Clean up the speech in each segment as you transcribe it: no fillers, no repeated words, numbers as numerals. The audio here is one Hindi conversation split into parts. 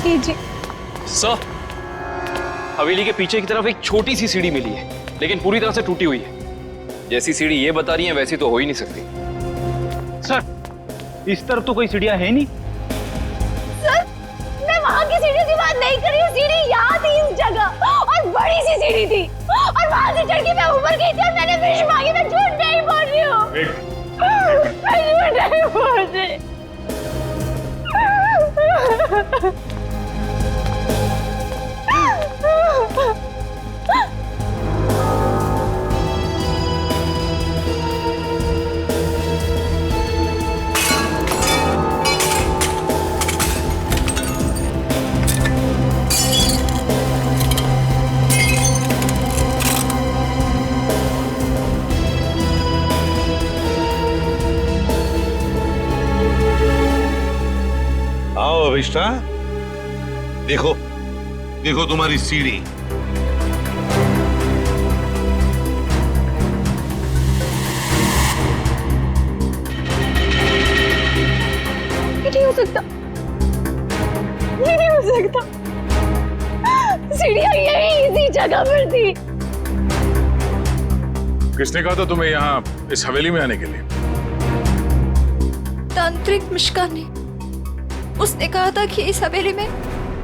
कीजिए। सर, हवेली के पीछे की तरफ एक छोटी सी सीढ़ी मिली है, लेकिन पूरी तरह से टूटी हुई है। जैसी सीढ़ी ये बता रही है वैसी तो हो ही नहीं सकती। सर, इस तरफ तो कोई सीढ़ियां है नहीं। सर, मैं वहाँ की सीढ़ी की बात नहीं कर रही हूँ, सीढ़ी यहाँ थी इस जगह, और बड़ी सी सीढ़ी थी, और वहाँ से चढ़ के मैं ऊपर गई थी और मैंने विश मांगी। मैं झूठ नहीं बोल रही हूँ, मैं झूठ नहीं बोल रही। आओ अभिष्टा, देखो देखो तुम्हारी सीढ़ी। ये नहीं हो सकता, ये नहीं हो सकता। सीढ़ियाँ यही इसी जगह पर थी। किसने कहा था तुम्हें यहाँ इस हवेली में आने के लिए? तांत्रिक मिश्का ने। उसने कहा था कि इस हवेली में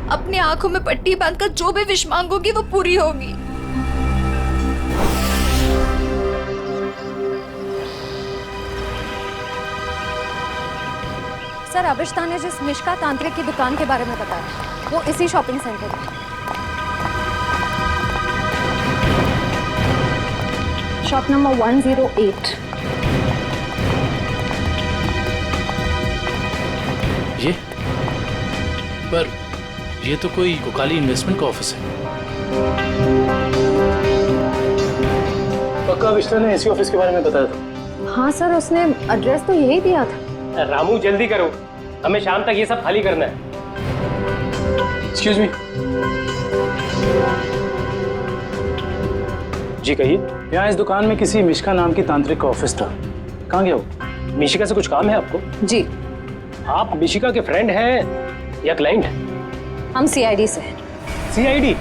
अपनी आंखों में पट्टी बांधकर जो भी विश मांगोगी वो पूरी होगी। सर, अभिष्टा ने जिस मिश्का तांत्रिक की दुकान के बारे में बताया वो इसी शॉपिंग सेंटर में। Shop number 108। ये पर ये तो कोई कोकाली इन्वेस्टमेंट का ऑफिस है। पक्का अभिष्टा ने इसी ऑफिस के बारे में बताया था। हाँ सर, उसने एड्रेस तो यही दिया था। रामू जल्दी करो, हमें शाम तक ये सब खाली करना है। Excuse me. जी कहिए। यहाँ इस दुकान में किसी मिशिका नाम की तांत्रिक का ऑफिस था, कहाँ गया वो? मिशिका से कुछ काम है आपको? जी। आप मिशिका के फ्रेंड हैं या क्लाइंट हैं? हम सीआईडी से हैं। सीआईडी?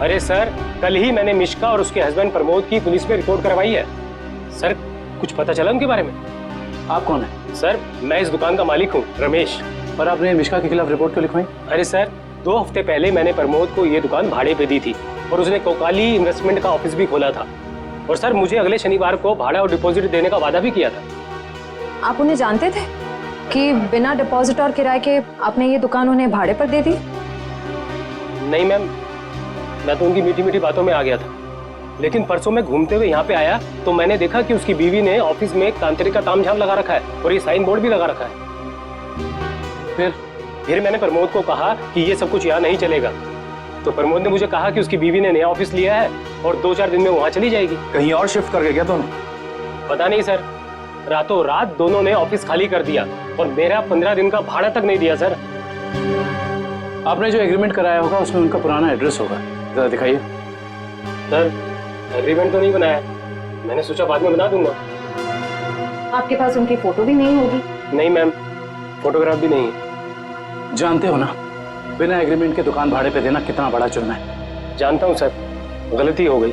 अरे सर, कल ही मैंने मिशिका और उसके हस्बैंड प्रमोद की पुलिस में रिपोर्ट करवाई है। सर, कुछ पता चला उनके बारे में? आप कौन है? सर, मैं इस दुकान का मालिक हूँ, रमेश। और आपने मिशिका के खिलाफ रिपोर्ट क्यों लिखवाई? अरे सर, 2 हफ्ते पहले मैंने प्रमोद को ये दुकान भाड़े पे दी थी और उसने कोकाली इन्वेस्टमेंट का ऑफिस भी खोला था। और सर, मुझे अगले शनिवार को भाड़ा और डिपॉजिट देने का वादा भी किया था। आप उन्हें जानते थे कि बिना डिपॉजिट और किराए के आपने ये दुकान उन्हें भाड़े पर दे दी? नहीं मैम, मैं तो उनकी मीठी मीठी बातों में आ गया था, लेकिन परसों मैं घूमते हुए यहाँ पे आया तो मैंने देखा कि उसकी बीवी ने ऑफिस में एक तांत्रिक का तामझाम लगा रखा है और ये साइन बोर्ड भी लगा रखा है। फिर मैंने प्रमोद को कहा कि ये सब कुछ यहाँ नहीं चलेगा, तो प्रमोद ने मुझे कहा कि उसकी बीवी ने नया ऑफिस लिया है और 2-4 दिन में वहाँ चली जाएगी। कहीं और शिफ्ट करके क्या दोनों? पता नहीं सर, रातों रात दोनों ने ऑफिस खाली कर दिया और मेरा 15 दिन का भाड़ा तक नहीं दिया। सर, आपने जो एग्रीमेंट कराया होगा उसमें उनका पुराना एड्रेस होगा, जरा दिखाइए। सर, एग्रीमेंट तो नहीं बनाया, मैंने सोचा बाद में बना दूंगा। आपके पास उनकी फोटो भी नहीं होगी? नहीं मैम, फोटोग्राफ भी नहीं है। जानते हो ना, बिना एग्रीमेंट के दुकान भाड़े पे देना कितना बड़ा जुर्म है। जानता हूँ सर, गलती हो गई,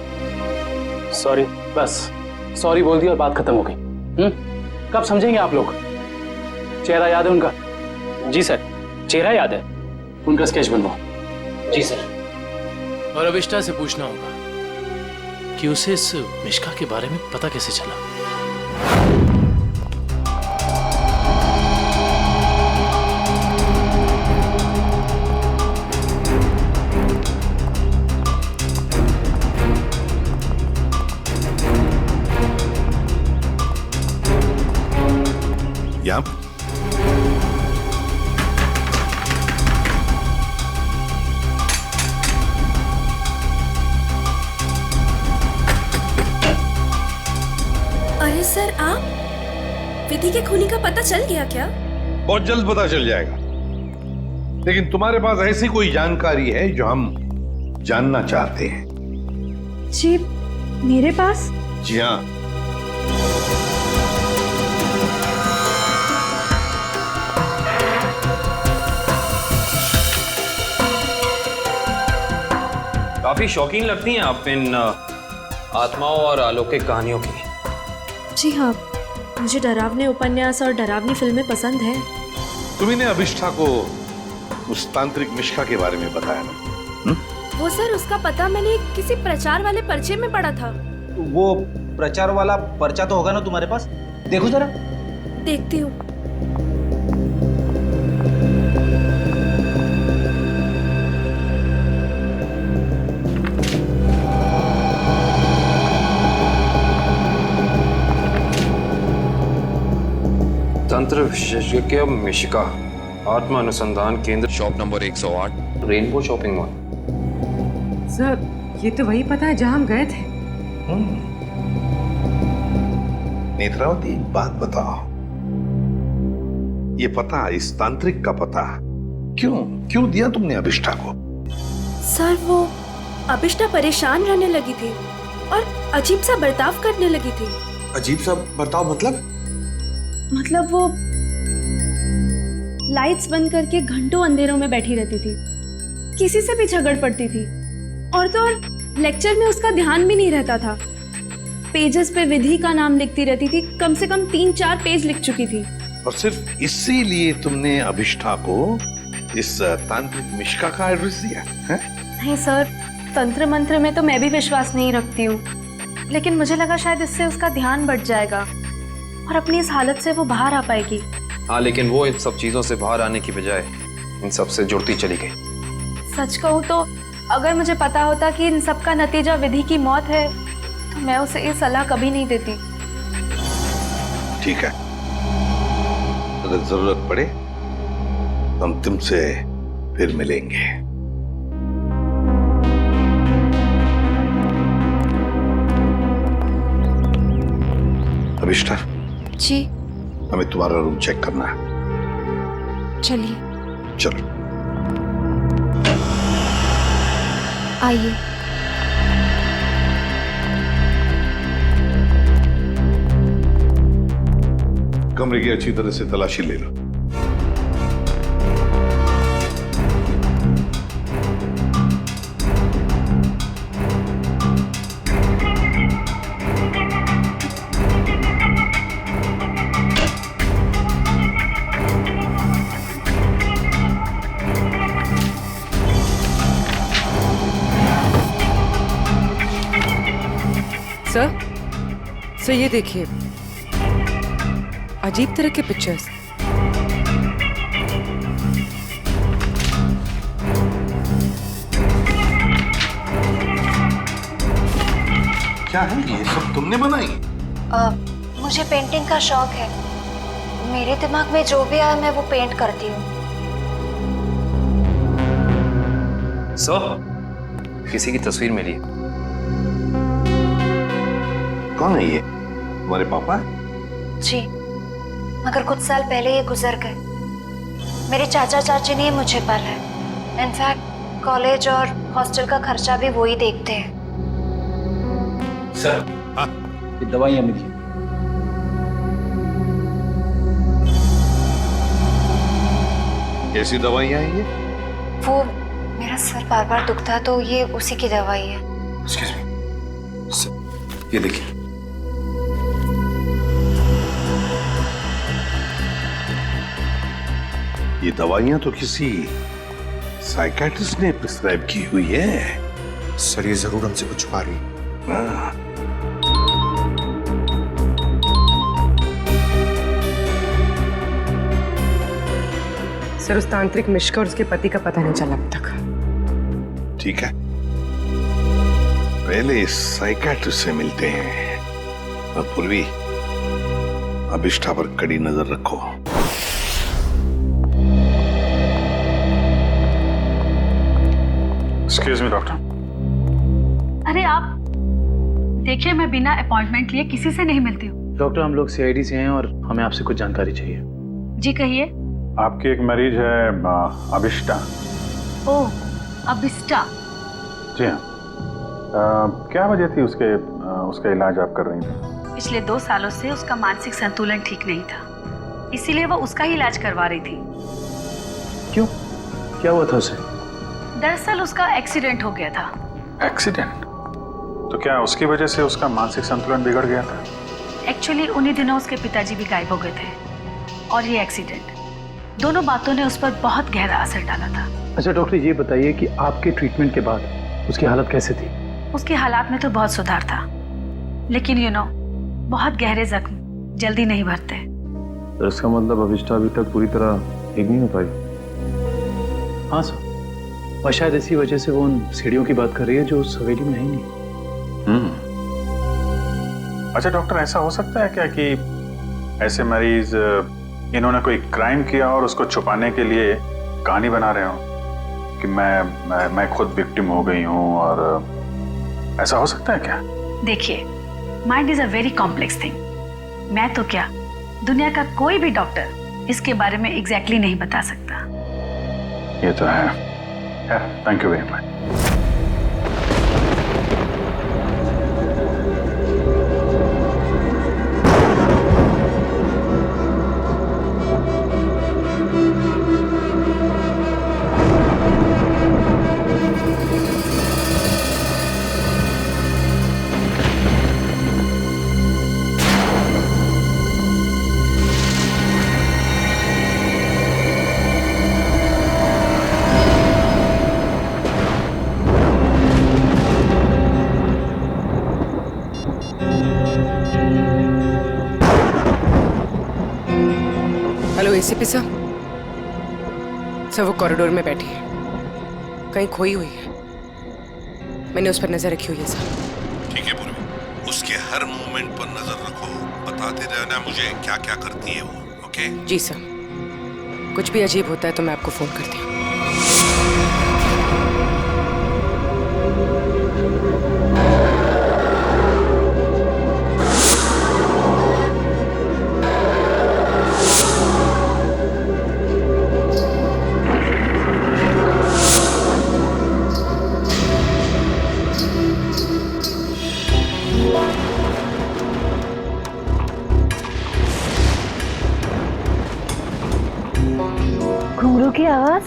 सॉरी। बस सॉरी बोल दी और बात खत्म हो गई। कब समझेंगे आप लोग? चेहरा याद है उनका? जी सर, चेहरा याद है। उनका स्केच बनवाओ। जी सर। और अभिष्टा से पूछना होगा कि उसे इस मिशिका के बारे में पता कैसे चला। या अरे सर, आप विधि के खूनी का पता चल गया क्या? बहुत जल्द पता चल जाएगा, लेकिन तुम्हारे पास ऐसी कोई जानकारी है जो हम जानना चाहते हैं? जी, मेरे पास? जी हाँ। काफी शौकीन लगती हैं आप इन आत्माओं और अलौकिक कहानियों की। जी हाँ, मुझे डरावने उपन्यास और डरावनी फिल्में पसंद है। तुम्ही ने अभिष्ठा को उस तांत्रिक मिश्का के बारे में बताया ना? वो सर, उसका पता मैंने किसी प्रचार वाले पर्चे में पढ़ा था। वो प्रचार वाला पर्चा तो होगा ना तुम्हारे पास? देखो जरा। देखती हूँ। तंत्र विशेषज्ञ मिशिका, आत्मा अनुसंधान केंद्र, shop number 108, rainbow shopping mall. Sir, ये तो वही पता है जहां हम गए थे। नेत्रावती, एक बात बताओ, ये पता, इस तांत्रिक का पता क्यों दिया तुमने अभिष्ठा को? सर, वो अभिष्ठा परेशान रहने लगी थी और अजीब सा बर्ताव करने लगी थी। अजीब सा बर्ताव मतलब वो लाइट्स बंद करके घंटों अंधेरों में बैठी रहती थी, किसी से भी झगड़ पड़ती थी, और तो और लेक्चर में उसका ध्यान भी नहीं रहता था। पेजेस पे विधि का नाम लिखती रहती थी, कम से कम 3-4 पेज लिख चुकी थी। और सिर्फ इसीलिए तुमने अभिष्ठा को इस तांत्रिक मिश्का का एड्रेस दिया है? नहीं सर, तंत्र मंत्र में तो मैं भी विश्वास नहीं रखती हूँ, लेकिन मुझे लगा शायद इससे उसका ध्यान बढ़ जाएगा और अपनी इस हालत से वो बाहर आ पाएगी। हाँ, लेकिन वो इन सब चीजों से बाहर आने की बजाय इन सब से जुड़ती चली गई। सच कहूँ तो अगर मुझे पता होता कि इन सब का नतीजा विधि की मौत है, तो मैं उसे ये सलाह कभी नहीं देती। ठीक है, अगर जरूरत पड़े हम तुमसे फिर मिलेंगे। अभिष्ठा जी। हमें तुम्हारा रूम चेक करना है। चलिए। चलो। आइए। कमरे की अच्छी तरह से तलाशी ले लो। सर, ये देखिए, अजीब तरह के पिक्चर्स। क्या है ये सब तुमने बनाई? मुझे पेंटिंग का शौक है। मेरे दिमाग में जो भी आया मैं वो पेंट करती हूँ। सर, किसी की तस्वीर मिली है। कौन है ये? तुम्हारे पापा? जी, मगर कुछ साल पहले ये गुजर गए। मेरे चाचा चाची ने मुझे पाला है। इनफैक्ट कॉलेज और हॉस्टल का खर्चा भी वो ही देखते हैं। सर, हाँ, ये दवाइयाँ मिली। कैसी दवाइयाँ हैं ये? वो मेरा सर बार बार दुखता है तो ये उसी की दवाई है। Excuse me. सर, ये देखिए। ये दवाइयाँ तो किसी साइकियाट्रिस्ट ने प्रिस्क्राइब की हुई है। सर, ये जरूर हमसे कुछ छुपा रही है। सर, उस तांत्रिक मिश्का और उसके पति का पता नहीं चला अब तक। ठीक है, पहले इस साइकियाट्रिस्ट से मिलते हैं और पूर्वी अभिष्ठा पर कड़ी नजर रखो। Excuse me doctor. अरे आप देखिए, मैं बिना अपॉइंटमेंट लिए किसी से नहीं मिलती हूँ। डॉक्टर, हम लोग सीआईडी से हैं और हमें आपसे कुछ जानकारी चाहिए। जी कहिए। आपकी एक मरीज है अभिष्ठा। ओह, अभिष्ठा। जी हाँ। क्या वजह थी उसका इलाज आप कर रही थी? पिछले 2 सालों से उसका मानसिक संतुलन ठीक नहीं था, इसीलिए वो उसका ही इलाज करवा रही थी। क्यों? क्या हुआ था उसे? दरअसल उसका एक्सीडेंट हो गया था एक्सीडेंट? तो क्या उसकी वजह से उसका मानसिक संतुलन बिगड़ गया था? एक्चुअली उन्हीं दिनों उसके पिताजी भी गायब हो गए थे और ये एक्सीडेंट, दोनों बातों ने उस पर बहुत गहरा असर डाला था। अच्छा डॉक्टर, ये बताइए कि आपके ट्रीटमेंट के बाद उसकी हालत कैसे थी? उसकी हालात में तो बहुत सुधार था, लेकिन बहुत गहरे जख्म जल्दी नहीं भरते। तो इसका मतलब अभिष्टा अभी तक पूरी तरह ठीक नहीं हो पाई? हाँ सर, और शायद इसी वजह से वो उन सीढ़ियों की बात कर रही है जो उस हवेली में है ही नहीं। अच्छा डॉक्टर, ऐसा हो सकता है क्या कि ऐसे मरीज इन्होंने कोई क्राइम किया और उसको छुपाने के लिए कहानी बना रहे हो कि मैं खुद विक्टिम हो गई हूँ, और ऐसा हो सकता है क्या? देखिए, mind is a very complex thing. मैं तो क्या, दुनिया का कोई भी डॉक्टर इसके बारे में एग्जैक्टली नहीं बता सकता। ये तो है। Thank you very much. Hello ACP साहब। सर वो कॉरिडोर में बैठी है, कहीं खोई हुई है। मैंने उस पर नजर रखी हुई है सर। ठीक है पूर्वी, उसके हर मूवमेंट पर नजर रखो, बताते रहना मुझे क्या क्या करती है वो। ओके? जी सर, कुछ भी अजीब होता है तो मैं आपको फोन करती हूँ। घुंघरू की आवाज।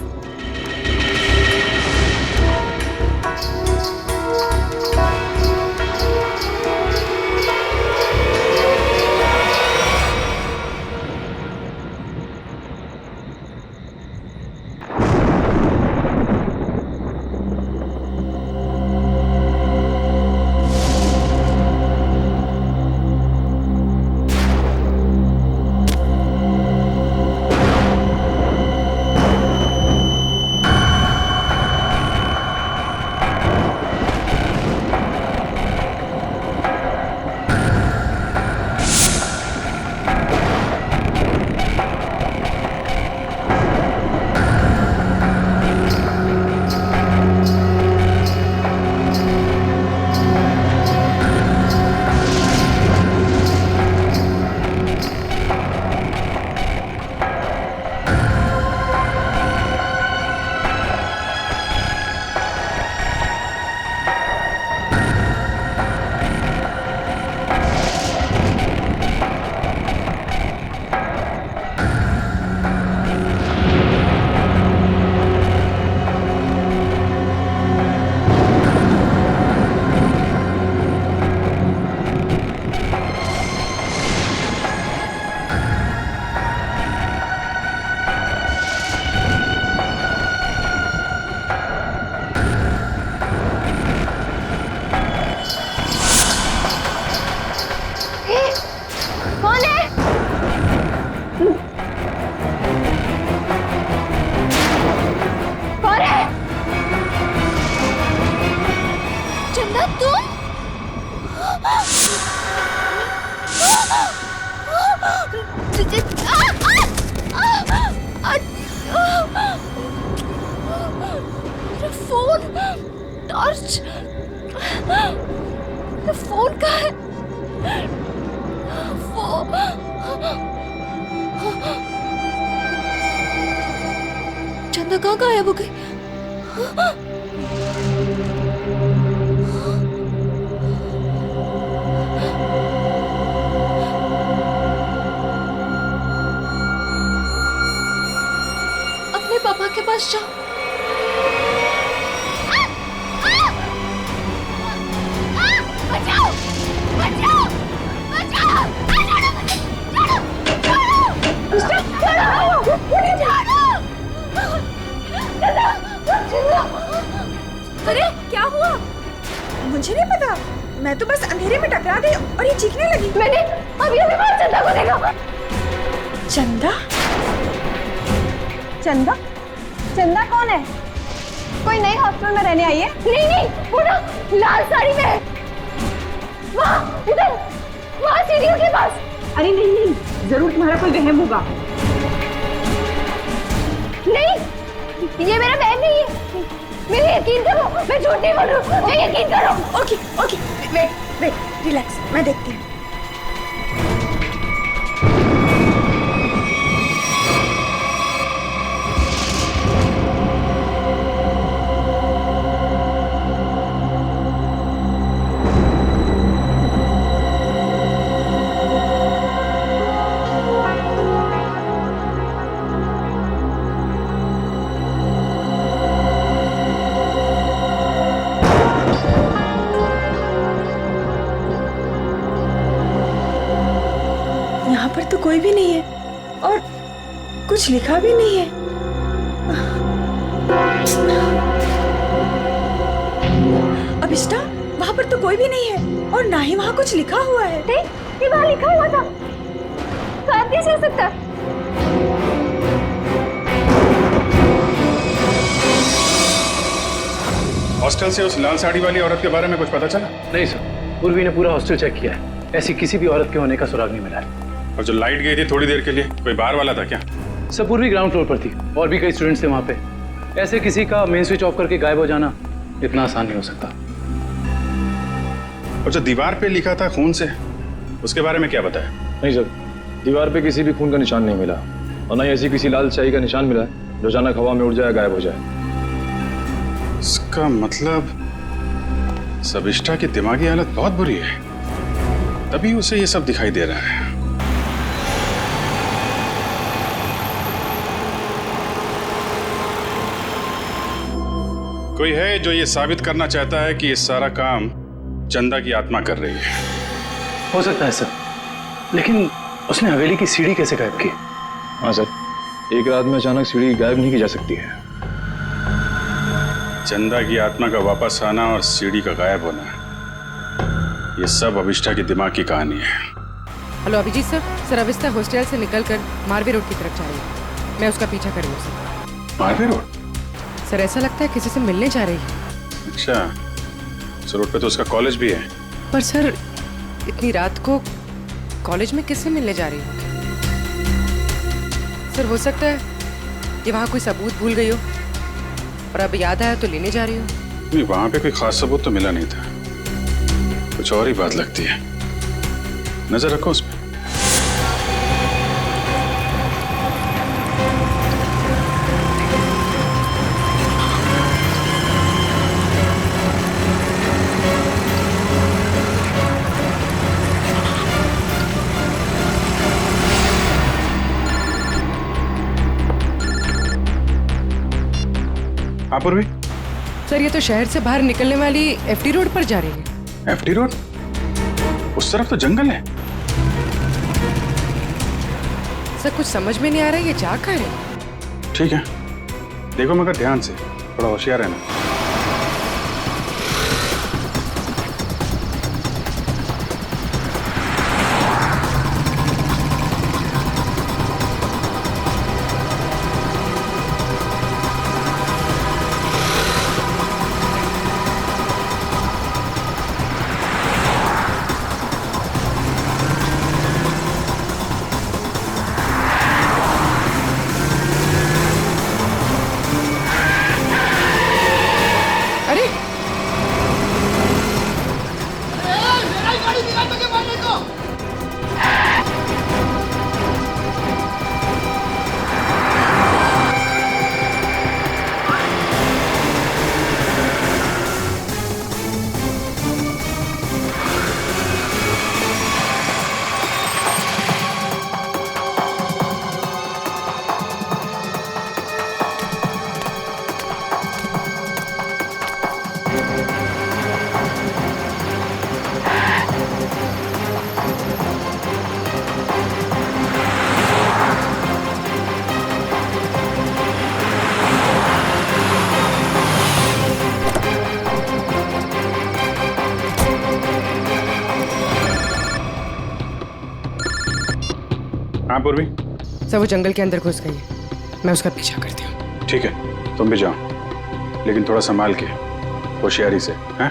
कौन है? कौन है? चंदा तुम? मेरा फोन, टॉर्च, मेरा फोन कहाँ है? चंदा कहाँ गायब हो गई? अपने पापा के पास जाओ। अरे क्या हुआ? मुझे नहीं पता, मैं तो बस अंधेरे में टकरा गई और ये चीखने लगी। मैंने अभी बाहर चंदा को देखा। चंदा? चंदा? चंदा कौन है? कोई नई हॉस्टल में रहने आई है? नहीं नहीं, वो ना लाल साड़ी में है। वहाँ इधर, वहाँ सीढ़ियों के पास। अरे नहीं नहीं, जरूर तुम्हारा कोई वहम होगा। नहीं, ये मेरा बहन नहीं है। मेरे यकीन करो, मैं झूठ नहीं बोल रही हूँ। मैं यकीन करो। Okay okay, wait wait, relax, मैं देखती हूँ। यहाँ पर तो कोई भी नहीं है और कुछ लिखा भी नहीं है। अभिष्टा, वहाँ पर तो कोई भी नहीं है और ना ही वहाँ कुछ लिखा हुआ है। ये वहाँ लिखा हुआ था, तो आप कैसे हो सकता? हॉस्टल से उस लाल साड़ी वाली औरत के बारे में कुछ पता चला? नहीं सर, उर्वी ने पूरा हॉस्टल चेक किया है, ऐसी किसी भी औरत के होने का सुराग नहीं मिला है। और जो लाइट गई थी थोड़ी देर के लिए, कोई बाहर वाला था क्या? सब पूर्वी ग्राउंड फ्लोर पर थी और भी कई स्टूडेंट्स थे वहाँ पे। ऐसे किसी का मेन स्विच ऑफ करके गायब हो जाना इतना आसान नहीं हो सकता। और जो दीवार पे लिखा था खून से, उसके बारे में क्या बताया? नहीं सर, दीवार पे किसी भी खून का निशान नहीं मिला और न ही ऐसी किसी लाल स्याही का निशान मिला है जो अचानक हवा में उड़ जाए, गायब हो जाए। इसका मतलब सबिष्टा की दिमागी हालत बहुत बुरी है, तभी उसे ये सब दिखाई दे रहा है। कोई है जो ये साबित करना चाहता है कि ये सारा काम चंदा की आत्मा कर रही है। हो सकता है सर, लेकिन उसने हवेली की सीढ़ी कैसे गायब की? हाँ सर, एक रात में अचानक सीढ़ी गायब नहीं की जा सकती है। चंदा की आत्मा का वापस आना और सीढ़ी का गायब होना, ये सब अभिष्टा की दिमाग की कहानी है। Hello Abhijit sir, sir Abhishta hostel से निकलकर मारवे रोड की तरफ जा रही है। मैं उसका पीछा करूँ सर। मारवे रोड? सर ऐसा लगता है किसी से मिलने जा रही है। अच्छा, उस रोड पे तो उसका कॉलेज भी है। पर सर इतनी रात को कॉलेज में किससे मिलने जा रही है? सर हो सकता है कि वहाँ कोई सबूत भूल गई हो और अब याद आया तो लेने जा रही हो। नहीं, वहाँ पे कोई खास सबूत तो मिला नहीं था, कुछ और ही बात लगती है। नजर रखो उस पर। हाँ पूर्वी? सर ये तो शहर से बाहर निकलने वाली एफडी रोड पर जा रही है। FD road? उस तरफ तो जंगल है। सर कुछ समझ में नहीं आ रहा है ये जा कहाँ रही है। ठीक है, देखो मगर ध्यान से, थोड़ा होशियार रहना। हाँ पूर्वी। सर वो जंगल के अंदर घुस गई है, मैं उसका पीछा करती हूँ। ठीक है, तुम भी जाओ, लेकिन थोड़ा संभाल के, होशियारी से, हैं?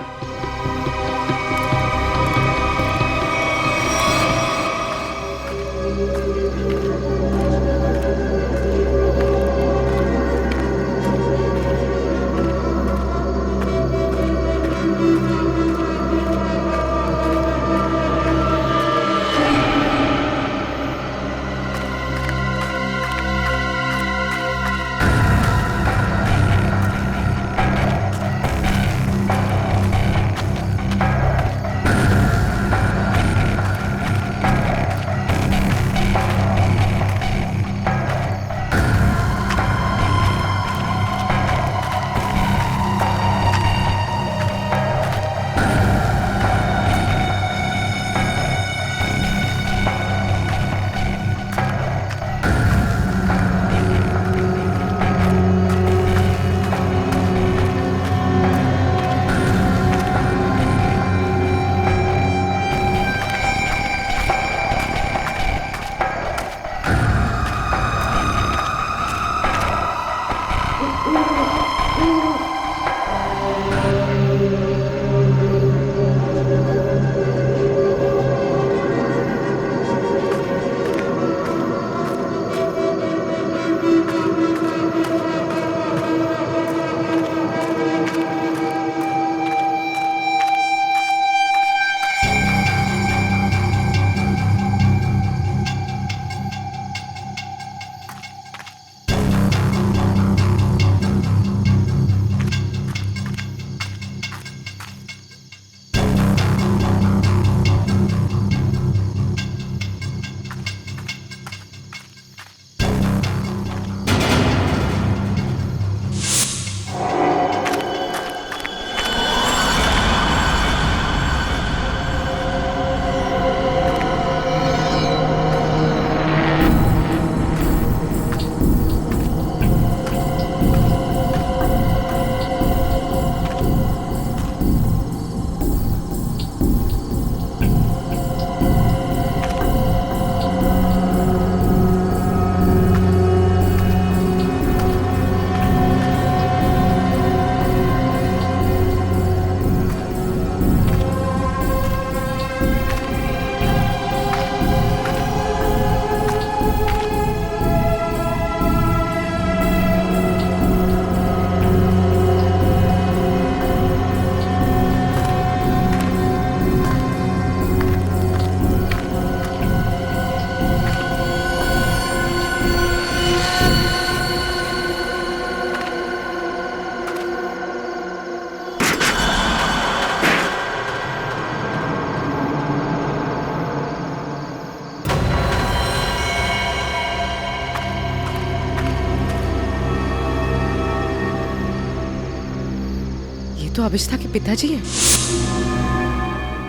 तो अभिष्ठा के पिताजी हैं।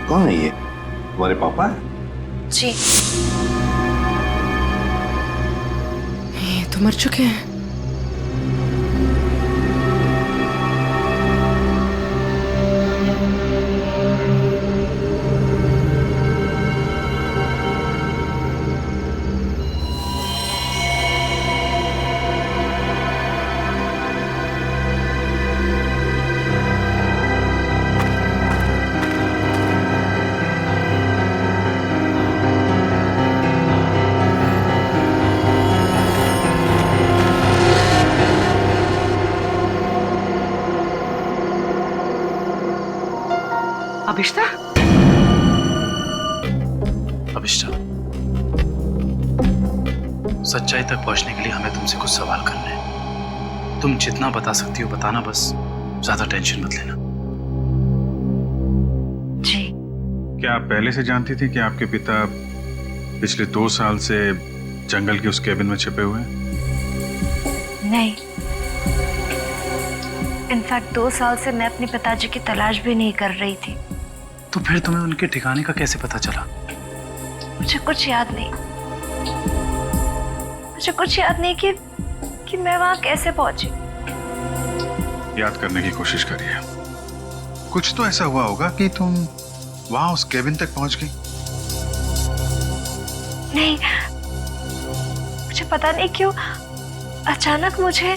कौन है ये? तुम्हारे पापा है? जी। ये तो मर चुके हैं। अभिष्ठा? अभिष्ठा, सच्चाई तक पहुंचने के लिए हमें तुमसे कुछ सवाल करने हैं। तुम जितना बता सकती हो बताना, बस ज्यादा टेंशन मत लेना। जी। क्या आप पहले से जानती थी कि आपके पिता पिछले 2 साल से जंगल के उस केबिन में छिपे हुए हैं? नहीं, इनफैक्ट 2 साल से मैं अपने पिताजी की तलाश भी नहीं कर रही थी। तो फिर तुम्हें उनके ठिकाने का कैसे पता चला? मुझे कुछ याद नहीं। मुझे कुछ याद नहीं कि मैं वहां कैसे पहुंची। याद करने की कोशिश करिए। कुछ तो ऐसा हुआ होगा कि तुम वहां उस केबिन तक पहुंच गई। नहीं, पता नहीं क्यों अचानक मुझे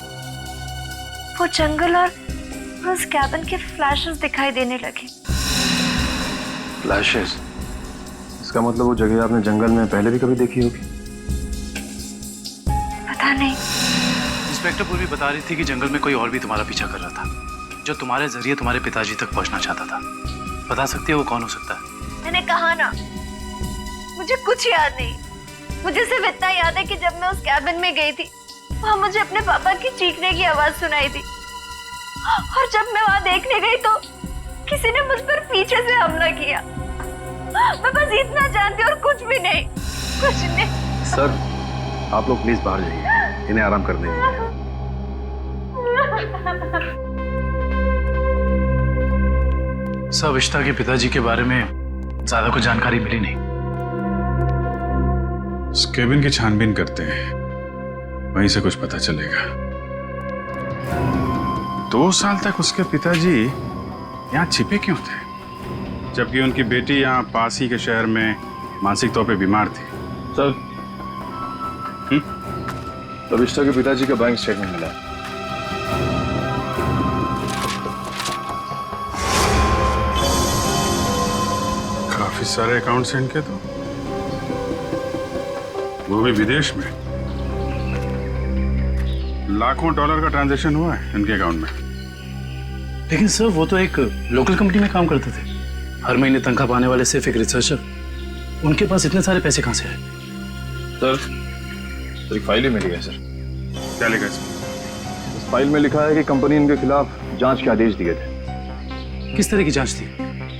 वो जंगल और उस कैबिन के फ्लैशेस दिखाई देने लगे। फ्लैशेस? इसका मतलब वो जगह आपने जंगल में पहले भी कभी देखी होगी। पता नहीं। इंस्पेक्टर पूर्वी बता रही थी कि जंगल में कोई और भी तुम्हारा पीछा कर रहा था, जो तुम्हारे जरिए तुम्हारे पिताजी तक पहुंचना चाहता था। बता सकती है वो कौन हो सकता है? मैंने कहा ना, मुझे कुछ याद नहीं। मुझे सिर्फ इतना याद है कि जब मैं उस कैबिन में गई थी, वहां मुझे अपने पापा की चीखने की आवाज सुनाई दी, और जब मैं वहां देखने गई तो किसी ने मुझ पर पीछे से हमला किया। मैं बस इतना जानती हूँ और कुछ भी नहीं, कुछ नहीं। सर, आप लोग प्लीज बाहर जाइए, इन्हें आराम करने दीजिए। सब अभिष्टा के पिताजी के बारे में ज्यादा कुछ जानकारी मिली नहीं। उस केबिन की छानबीन करते हैं, वहीं से कुछ पता चलेगा। 2 साल तक उसके पिताजी यहाँ छिपे क्यों थे, जबकि उनकी बेटी यहाँ पास ही के शहर में मानसिक तौर पे बीमार थी? सर, अभिष्टा के पिताजी का बैंक स्टेटमेंट मिला। काफी सारे अकाउंट्स हैं इनके तो, वो भी विदेश में। लाखों डॉलर का ट्रांजैक्शन हुआ है इनके अकाउंट में। लेकिन सर, वो तो एक लोकल कंपनी में काम करते थे, हर महीने तनख्वाह पाने वाले सिर्फ एक रिसर्चर। उनके पास इतने सारे पैसे कहां से आए? सर, एक फाइल ही मिली है सर। क्या लिखा है इसमें? इस फाइल में लिखा है कि कंपनी इनके खिलाफ जांच के आदेश दिए थे। किस तरह की जांच थी?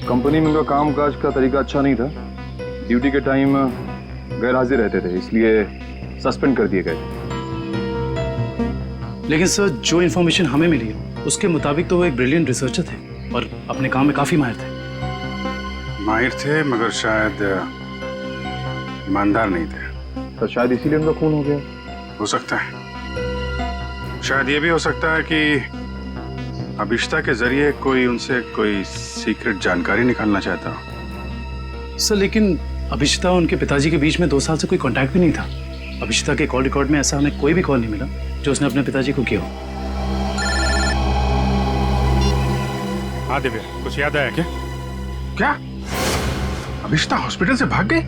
कंपनी में उनका कामकाज का तरीका अच्छा नहीं था, ड्यूटी के टाइम गैर हाजिर रहते थे, इसलिए सस्पेंड कर दिए गए थे। लेकिन सर, जो इन्फॉर्मेशन हमें मिली है उसके मुताबिक तो वो एक ब्रिलियंट रिसर्चर थे और अपने काम में काफी माहिर थे। माहिर थे, मगर शायद ईमानदार नहीं थे। तो शायद इसीलिए उनका खून हो गया। हो सकता है। शायद ये भी हो सकता है कि अभिष्टा के जरिए कोई उनसे कोई सीक्रेट जानकारी निकालना चाहता हो। सर, लेकिन अभिष्टा और उनके पिताजी के बीच में 2 साल से कोई कांटेक्ट भी नहीं था। अभिष्टा के कॉल रिकॉर्ड में ऐसा हमें कोई भी कॉल नहीं मिला जो उसने अपने पिताजी को किया हो। हाँ दिव्या, कुछ याद आया क्या? क्या अभिष्टा हॉस्पिटल से भाग गई?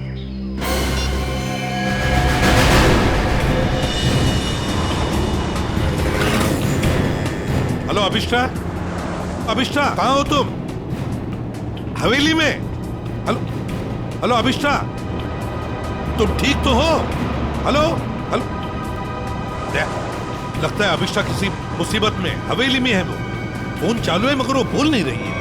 हेलो अभिष्टा, अभिष्टा कहाँ हो तुम? हवेली में? हेलो हेलो अभिष्टा, तुम ठीक तो हो? हेलो हेलो, लगता है अभिष्टा किसी मुसीबत में हवेली में है। वो फोन चालू है मगर वो बोल नहीं रही है।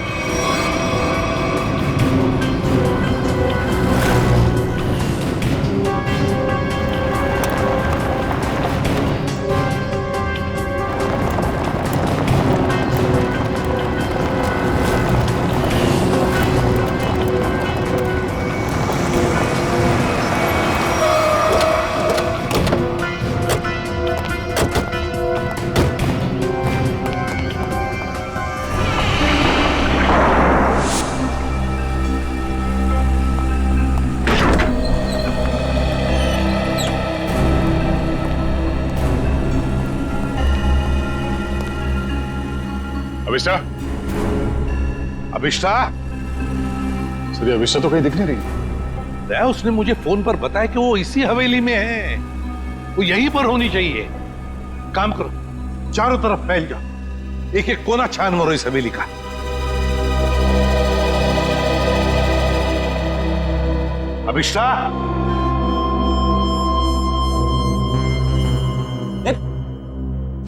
अभिष्टा, अभिष्टा, सर, अभिष्टा तो कहीं दिख नहीं रही। उसने मुझे फोन पर बताया कि वो इसी हवेली में है, वो यहीं पर होनी चाहिए। काम करो, चारों तरफ फैल जाओ, एक एक कोना छान मारो इस हवेली का। अभिष्टा,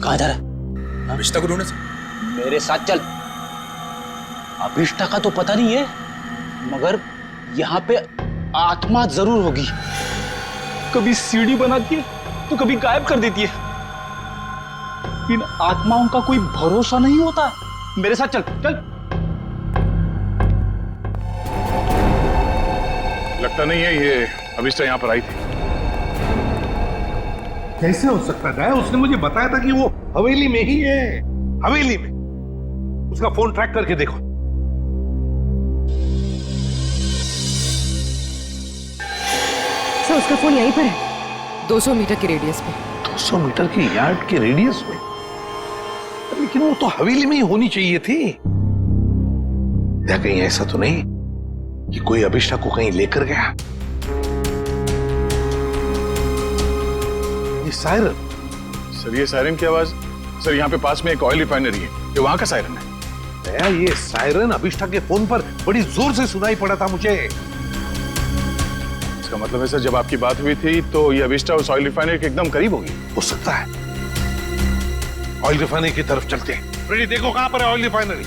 कहाँ जा रहा है? अभिष्टा को ढूंढने से। मेरे साथ चल। अभिष्टा का तो पता नहीं है, मगर यहाँ पे आत्मा जरूर होगी। कभी सीढ़ी बनाती है तो कभी गायब कर देती है। इन आत्माओं का कोई भरोसा नहीं होता। मेरे साथ चल चल। लगता नहीं है ये अभिष्टा यहाँ पर आई थी। कैसे हो सकता है? उसने मुझे बताया था कि वो हवेली में ही है, हवेली में। उसका फोन ट्रैक करके देखो। सर, उसका फोन यहीं पर है। 200 मीटर के रेडियस पे। 200 मीटर की यार्ड के रेडियस में? लेकिन वो तो हवेली में ही होनी चाहिए थी। या कहीं ऐसा तो नहीं कि कोई अभिष्ठा को कहीं लेकर गया? ये सायरन। सर ये सायरन की आवाज, सर यहाँ पे पास में एक ऑयल रिफाइनरी है, ये वहां का सायरन है। दया, ये सायरन अभिष्ठा के फोन पर बड़ी जोर से सुनाई पड़ा था मुझे। इसका मतलब है सर जब आपकी बात हुई थी तो ये अभिष्ठा उस ऑयल रिफाइनरी के एकदम करीब होगी। हो सकता है। ऑयल रिफाइनरी की तरफ चलते हैं। फ्रेडी देखो कहां पर है ऑयल रिफाइनरी।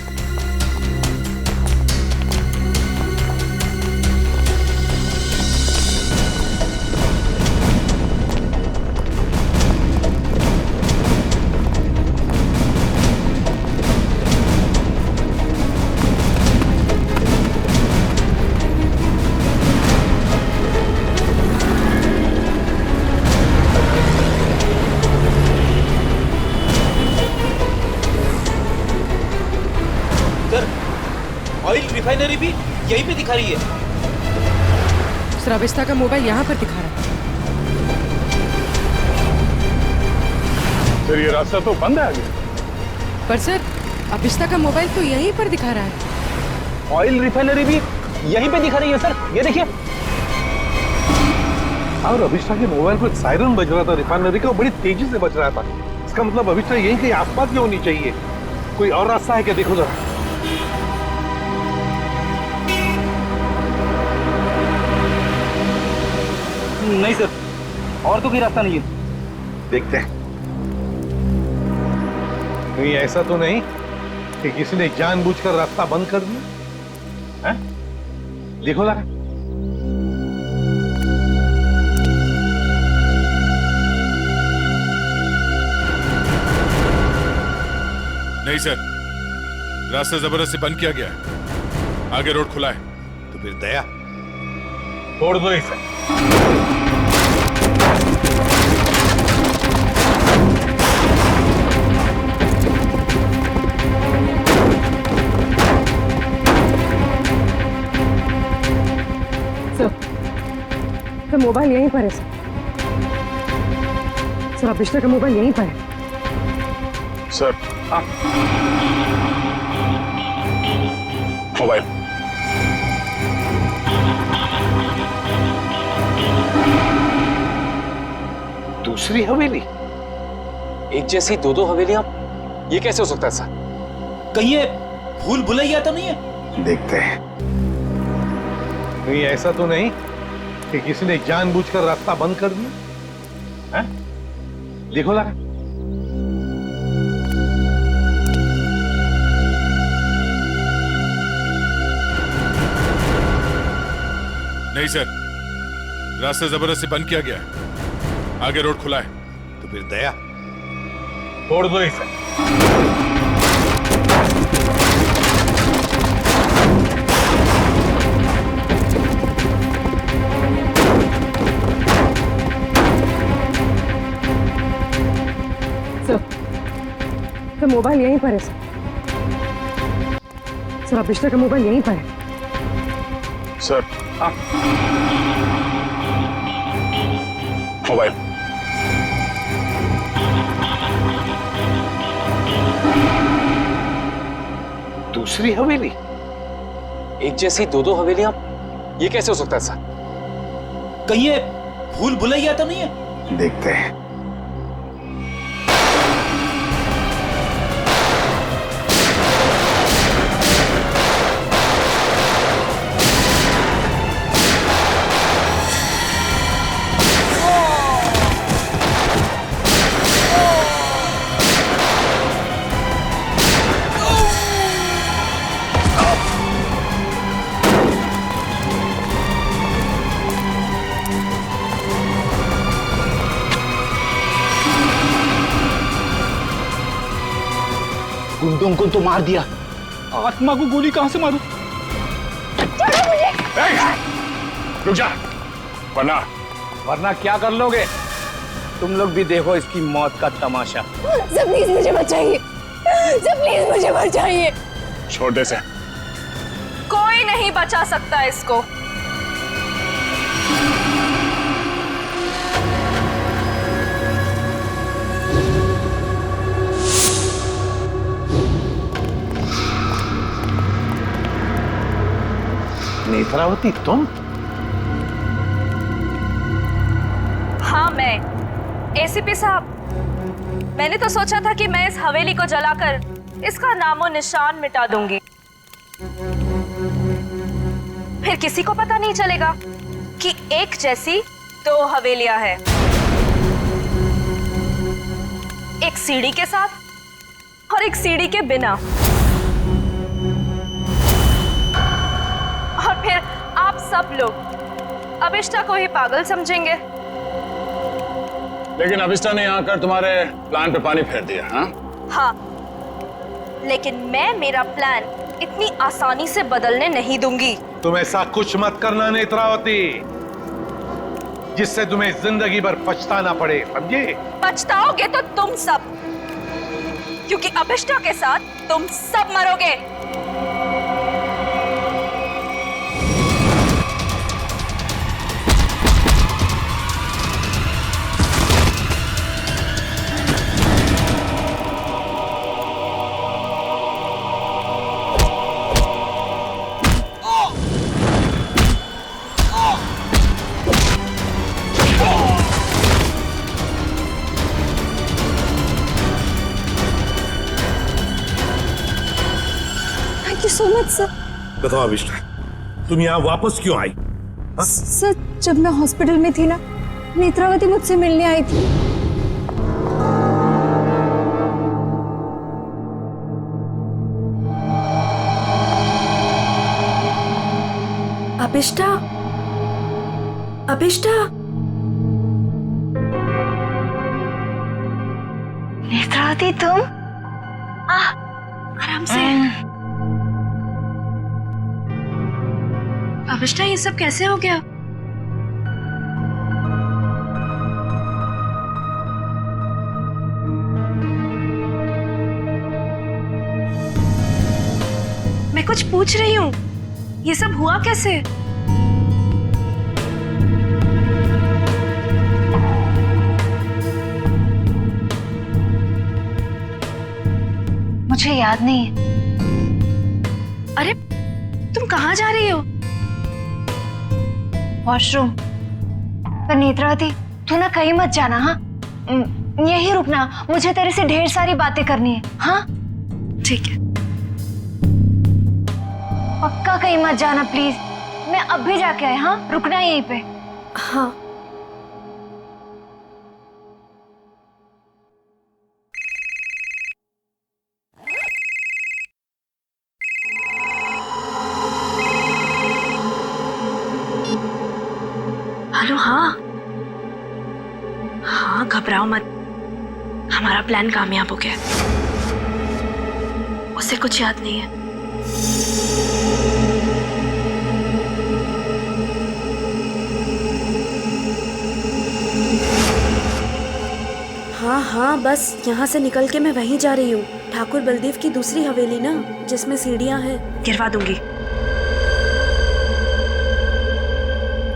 ऑयल रिफाइनरी भी यहीं पे दिखा रही है। सर अभिष्ठा का मोबाइल यहाँ पर दिखा रहा है। सर ये रास्ता तो बंद है आगे। पर सर अभिष्ठा का मोबाइल तो यहीं पर दिखा रहा है। ऑयल रिफाइनरी भी यहीं पे दिखा रही है सर, ये देखिए। और अभिष्ठा के मोबाइल पर सायरन बज रहा था रिफाइनरी का, बड़ी तेजी से बज रहा था। इसका मतलब अभिष्ठा यहीं कहीं आसपास की होनी चाहिए। कोई और रास्ता है क्या? देखो जरा। नहीं सर, और तो कोई रास्ता नहीं है। देखते हैं। कहीं ऐसा तो नहीं कि किसी ने जानबूझकर रास्ता बंद कर दिया? हैं? देखो जरा। नहीं सर, रास्ता जबरदस्ती बंद किया गया है। आगे रोड खुला है। तो फिर दया छोड़ दो इसे। सर मोबाइल यहीं पर है सर। सर अभिष्ठा का मोबाइल यहीं पर है। सर हाँ, मोबाइल। दूसरी हवेली? एक जैसी दो दो हवेलियां, ये कैसे हो सकता है सर? कहीं ये भूल भुलैया तो नहीं है? देखते हैं। कहीं ऐसा तो नहीं कि किसी ने जानबूझकर रास्ता बंद कर दिया? हैं? देखो जरा। नहीं सर, रास्ता जबरदस्ती बंद किया गया है। आगे रोड खुला है। तो फिर दया छोड़ दो इसे। सर मोबाइल यहीं पर है सर। सर अभिष्ठा का मोबाइल यहीं पर है। सर हाँ, मोबाइल। दूसरी हवेली? एक जैसी दो दो हवेलियां, ये कैसे हो सकता है सर? कहीं ये भूल भुलैया तो नहीं है? देखते हैं। गुंडों को तो मार दिया, आत्मा को गोली कहां से मारूं? रुक जा, वरना क्या कर लोगे? तुम लोग भी देखो इसकी मौत का तमाशा। सर प्लीज मुझे बचाइए, सर प्लीज मुझे बचाइए। छोटे से कोई नहीं बचा सकता इसको। नेत्रावती तुम? हाँ मैं। एसीपी साहब, मैंने तो सोचा था कि मैं इस हवेली को जलाकर इसका नामो निशान मिटा दूंगी, फिर किसी को पता नहीं चलेगा कि एक जैसी दो हवेलियां हैं, एक सीढ़ी के साथ और एक सीढ़ी के बिना। और फिर आप सब लोग अभिष्टा को ही पागल समझेंगे। लेकिन अभिष्टा ने यहाँ आकर तुम्हारे प्लान पे पानी फेर दिया। हाँ, लेकिन मैं मेरा प्लान इतनी आसानी से बदलने नहीं दूंगी। तुम ऐसा कुछ मत करना नेत्रावती, जिससे तुम्हें जिंदगी भर पछताना पड़े, समझे? पछताओगे तो तुम सब, क्योंकि अभिष्टा के साथ तुम सब मरोगे। So much sir. बताओ अभिष्टा, तुम यहाँ वापस क्यों आई? सर, जब मैं हॉस्पिटल में थी ना, नेत्रावती मुझसे मिलने आई थी। अभिष्टा, अभिष्टा, नेत्रावती तुम? आराम से। अभिष्टा, ये सब कैसे हो गया? मैं कुछ पूछ रही हूँ, ये सब हुआ कैसे? मुझे याद नहीं है। अरे, तुम कहाँ जा रही हो? वॉशरूम। पर नेत्रावती, तू ना कहीं मत जाना, हाँ? यहीं रुकना, मुझे तेरे से ढेर सारी बातें करनी है। हाँ ठीक है। पक्का कहीं मत जाना प्लीज। मैं अब भी जाके आए। हाँ, रुकना यहीं पे। हाँ। हेलो। हाँ हाँ, घबराओ मत, हमारा प्लान कामयाब हो गया। उसे कुछ याद नहीं है। हाँ हाँ, बस यहाँ से निकल के मैं वहीं जा रही हूँ। ठाकुर बलदेव की दूसरी हवेली ना, जिसमें सीढ़ियाँ हैं। गिरवा दूंगी।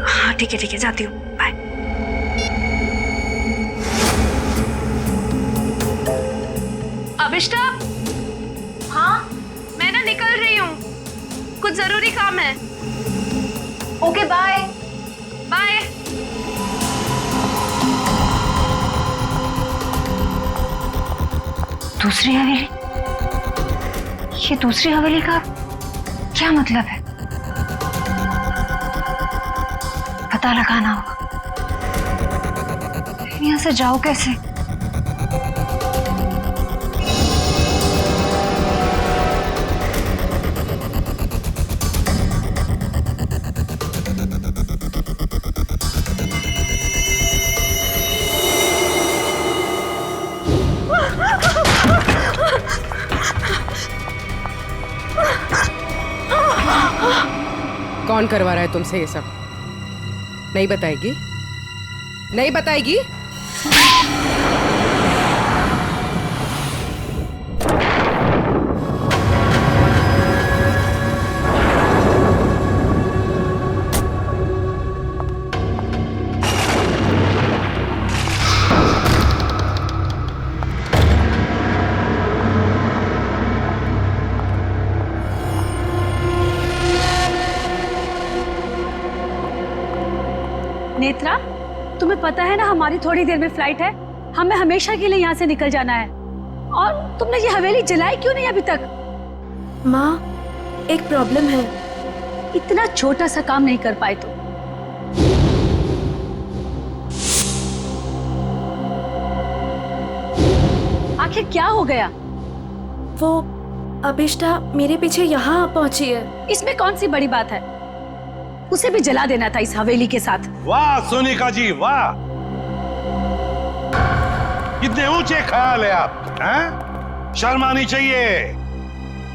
हाँ ठीक है, जाती हूँ। बाय। अभिष्टा। हाँ, मैं ना निकल रही हूँ, कुछ जरूरी काम है। Okay, bye. बाय। दूसरी हवेली? ये दूसरी हवेली का क्या मतलब है? पता लगाना होगा। यहाँ से जाओ कैसे? कौन करवा रहा है तुमसे ये सब? नहीं बताएगी? नहीं बताएगी? नेत्रा, तुम्हें पता है ना हमारी थोड़ी देर में फ्लाइट है, हमें हमेशा के लिए यहाँ से निकल जाना है। और तुमने ये हवेली जलाई क्यों नहीं अभी तक? माँ, एक प्रॉब्लम है। इतना छोटा सा काम नहीं कर पाए तुम। आखिर क्या हो गया? वो अभिष्टा मेरे पीछे यहाँ पहुंची है। इसमें कौन सी बड़ी बात है? उसे भी जला देना था इस हवेली के साथ। वाह सोनिका जी वाह, कितने ऊंचे ख्याल है आप, हैं? शर्म आनी चाहिए।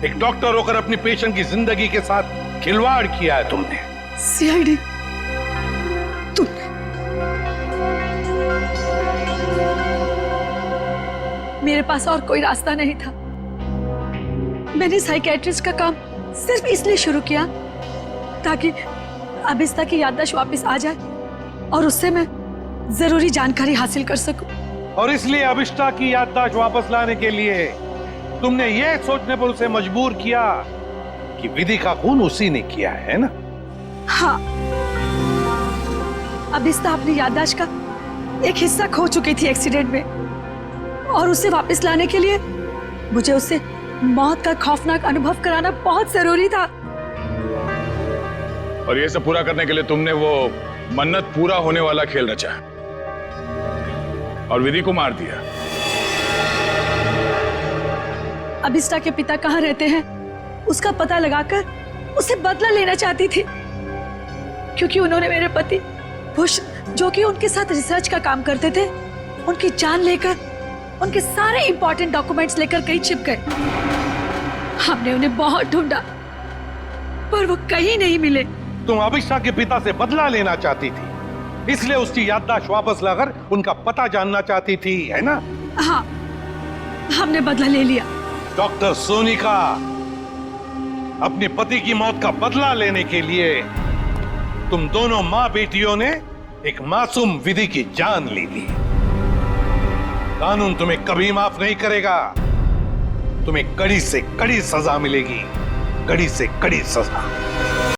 एक डॉक्टर होकर अपनी पेशेंट की जिंदगी के साथ खिलवाड़ किया है तुमने। सीआईडी, मेरे पास और कोई रास्ता नहीं था। मैंने साइकेट्रिस्ट का काम सिर्फ इसलिए शुरू किया ताकि अभिष्टा की याददाश्त वापस आ जाए और उससे मैं जरूरी जानकारी हासिल कर सकूं। और इसलिए अभिष्टा की याददाश्त वापस लाने के लिए तुमने ये सोचने पर उसे मजबूर किया कि विधि का खून उसी ने किया है ना? हाँ, अभिष्टा अपनी याददाश्त का एक हिस्सा खो चुकी थी एक्सीडेंट में, और उसे वापस लाने के लिए मुझे उससे मौत का खौफनाक अनुभव कराना बहुत जरूरी था। और ये सब पूरा करने के लिए तुमने वो मन्नत पूरा होने वाला खेल रचा और विधि को मार दिया। अभिष्टा के पिता कहाँ रहते हैं उसका पता लगाकर उसे बदला लेना चाहती थी, क्योंकि उन्होंने मेरे पति बुश, जो कि उनके साथ रिसर्च का काम करते थे, उनकी जान लेकर उनके सारे इंपॉर्टेंट डॉक्यूमेंट्स लेकर कहीं छिप गए। हमने उन्हें बहुत ढूंढा पर वो कहीं नहीं मिले। तुम अभिष्टा के पिता से बदला लेना चाहती थी, इसलिए उसकी याददाश्त वापस लाकर उनका पता जानना चाहती थी, है ना? हाँ, हमने बदला ले लिया। डॉक्टर सोनिका, अपने पति की मौत का बदला लेने के लिए तुम दोनों माँ बेटियों ने एक मासूम विधि की जान ले ली। कानून तुम्हें कभी माफ नहीं करेगा। तुम्हें कड़ी से कड़ी सजा मिलेगी, कड़ी से कड़ी सजा।